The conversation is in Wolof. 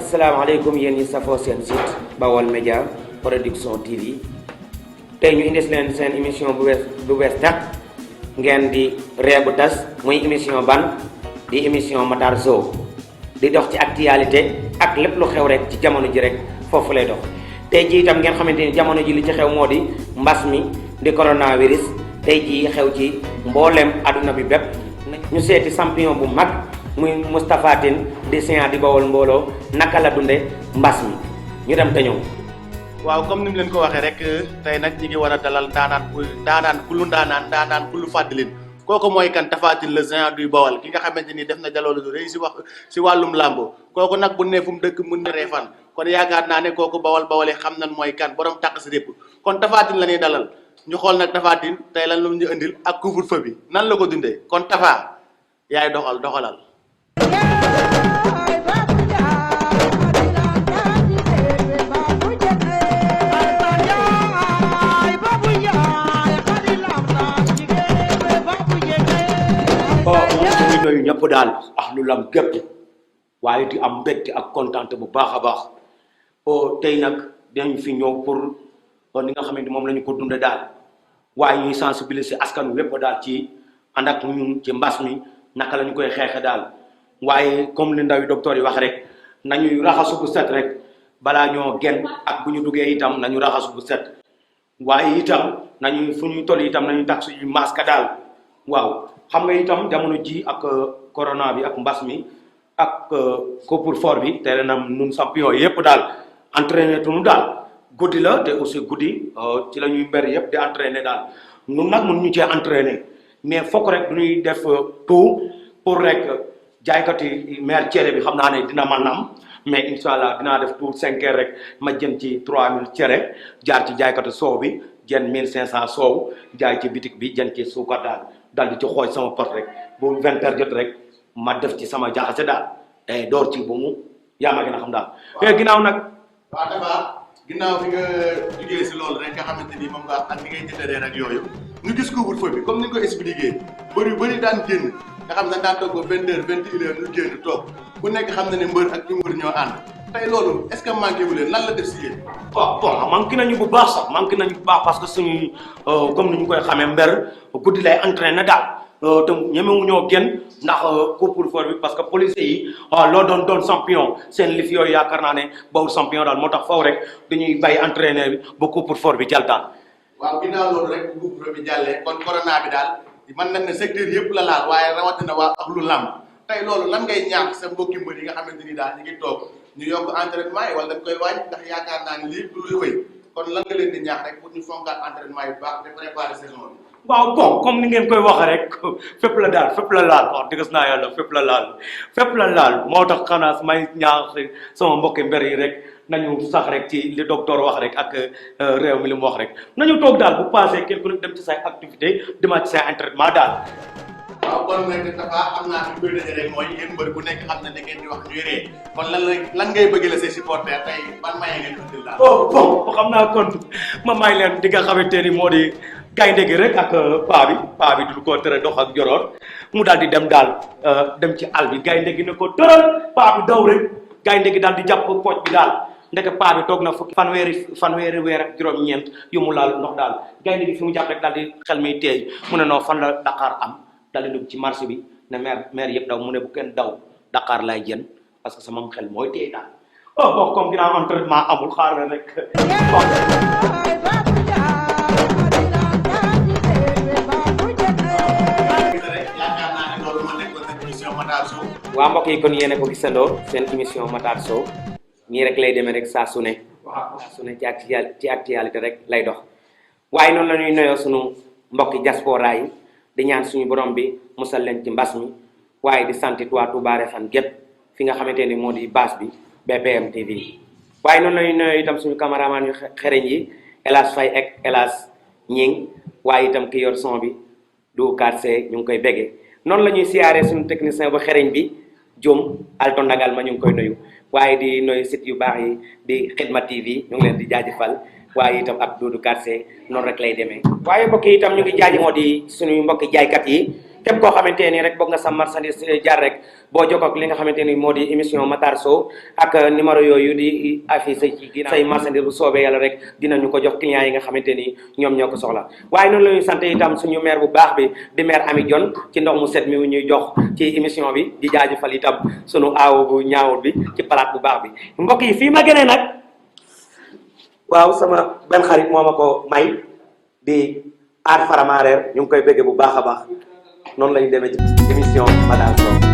asalaamaaleykum yéen ñi safoo seen site Bawol Média Production TV tey ñu indis leen seen émission bu bees tax ngeen di reebu tas muy émission ban di émission Matar Show di dox ci actualité ak lépp lu xew rek ci jamono ji rek foofu lay dox. tey ji itam ngeen xamante ni jamono ji li ci xew moo di mbas mi di coronavirus tey ji xew ci mboolem adduna bi bépp ñu seeti champion bu mag muy Moustapha Tine di Géant di Bawol mbooloo naka la dunde mbas mi ñu dem te ñëw. waaw comme ni mu leen ko waxee rek tey nag ñi ngi war a dalal ndaanaan kullu fàddilin kooku mooy kan Tapha Tine le Géant du Bawol ki nga xamante ni def na jaloolu du rëy si wàllum làmb kooku nag bu ne fu mu dëkk mun na reefan kon yaakaar naa ne kooku bawal xam nan mooy kan borom tàq si répp kon Tapha Tine la ñuy dalal ñu xool nag Tapha Tine tey lan lu ñu indil ak couvre-feu bi nan la ko dundee kon Tapha yaay doxalal ñooyu ñëpp daal lu lam gépp waaye di am mbégte ak kontaante bu baax a baax tey nag dinañ fi ñëw pour li nga xamante moom la ñu ko dunde daal waaye ñuy sensibiliser askan wi wépp daal ci ànd ak ñun ci mbas mi naka la ñu koy xeexe daal waaye comme li ndaw yi docteur yi wax rek nañuy raxasu bu set rek balaa ñoo genn ak bu ñu duggee itam nañu raxasu bu set waaye itam nañuy fu ñuy toll itam nañu tax suñuy masque daal waaw xam nga itam jamono ji ak corona bi ak mbas mi ak couvre-feu bi te na nun champion yëpp daal entraîné tunu daal guddi la te aussi guddi ci la ñuy mber yëpp di entraîné daal nun nag mun ñu cee entraîné mais fokk rek du ñuy def tout pour rek jaaykati maire cere bi xam naa ne dina man am mais incha allah dinaa def tout 5 heures rek ma jën ci 3000 cere jaar ci jaaykati soow bi jën 1500 soow jaay ci bitik bi jën ci suukar daal di ci xooj sama pot rek bu 20 heures jot rek ma def ci sama jaxase daal te door ci bu mu yaa ma gën a xam daal. mais ginnaaw nag. waaw Tapha ginnaaw bi nga jugee si loolu rek nga xamante ni moom nga ak ni ngay jëndee rek yooyu ñu gis couvre-feu bi comme ni nga ko expliqué bëri daan génn nga xam ne daan toog ba 20 heures 21 heures ñu génn toog ku nekk xam na ne mbër ak mbër ñoo ànd tey loolu est-ce que manqué wu leen lan la def si yéen. bon manqué nañu bu baax sax manqué nañu bu baax parce que suñuy comme ni ñu koy xamee mber guddi lay entraîné daal te ñemewuñoo génn ndax couvre-feu bi parce que policiers yi loo doon champion seen lif yooyu yaakaar naa ne bawul champion daal moo tax faw rek dañuy bàyyi entraîné bi ba couvre-feu bi jàll daal. waaw ginnaaw loolu rek bu couvre-feu bi jàllee kon corona bi daal mën nañ ne secteur yëpp la laal waaye rawatina waa ak lu làmb tey loolu lan ngay ñaax sa mbokki mbër yi nga xamante ni daal ñu ngi toog ñu yokk entraînement yi wala dañ koy wàññi ndax yaakaar naa ni lii du luy wëy kon lan nga leen di ñaax rek pour ñu fonkaat entraînement yi bu baax de préparer saison bi. waaw bon comme ni ngeen koy waxee rek fépp la daal fépp la laal wax dëgg naa yàlla fépp la laal moo tax xanaa may ñaax sama mbokki mbër yi rek nañu sax rek ci li docteur wax rek ak réew mi li mu wax rek nañu toog daal bu passé quelque nekk dem ci say activité demaat ci say entraînement daal. waaw kon nag Tapha am naa fi bëri na rek mooy yéen mbër bu nekk xam na da ngeen di wax ñuy ree kon lan ngay bëgg la say supporters tey ban maye ngeen indil daal. bon xam naa kon ma may leen di nga xamante ni moo di gaynde gi rek ak paa bi du ko tere dox ak joroor mu daal di dem daal dem ci àll bi gaynde gi ne ko tëral paa bi daw rek gaynde gi daal di jàpp pooj bi daal ndeke paa bi toog na fukki fanweeri weer ak juróom-ñeent yu mu laal ndox daal gaynde gi fi mu jàpp rek daal di xel mi teey mu ne non fan la Dakar am daal di dugg ci marché bi ne maire yëpp daw mu ne bu kenn daw Dakar lay jën parce que sama xel mooy teey daal bon comme ginnaaw entraînement amul xaar na rek waa mbokk yi kon yéen a ko gisandoo seen émission Matar Show nii rek lay demee rek saa su ne ci actualité rek lay dox waaye noonu la ñuy noyoo sunu mbokki diaspora yi di ñaan suñu borom bi musal leen ci mbas mi waaye di sant waa Touba Refane gépp fi nga xamante ni moo di base bi BPM TV waaye noonu la ñuy noyoo itam suñu cameraman yu xereñ yi El Hadj Faye ak El Hadj Ñing waaye itam ki yor son bi du 4C ñu ngi koy béggee noonu la ñuy siyaaree suñu technicien ba xereñ bi Jom Alton Ndagal ma ñu ngi koy nuyu waaye di nuyu site yu baax yi di Xidma TV ñu ngi leen di jaajëfal waaye itam ak Doudou 4C noonu rek lay demee waaye mbokk yi itam ñu ngi jaajëfoo di suñu mbokki jaaykat yi képp koo xamante ni rek bëgg nga sa marchandise jaar rek boo jokkoo ak li nga xamante ni moo di émission Matar Sow ak numéro yooyu di affiché ci ginnaaw say marchandise bu soobee yàlla rek dinañu ko jox clients yi nga xamante ni ñoom ñoo ko soxla waaye noonu la ñuy sant itam suñu maire bu baax bi di maire Ami Dione ci ndox mu set mi ñuy jox ci émission bi di jaajëfal itam sunu aaw bu ñaawul bi ci palaat bu baax bi mbokk yi fii ma gënee nag waaw sama benn xarit moo ma ko may di aar faramareer ñu ngi koy bëggee bu baax a baax noonu la ñu demee ci émission Matar Sow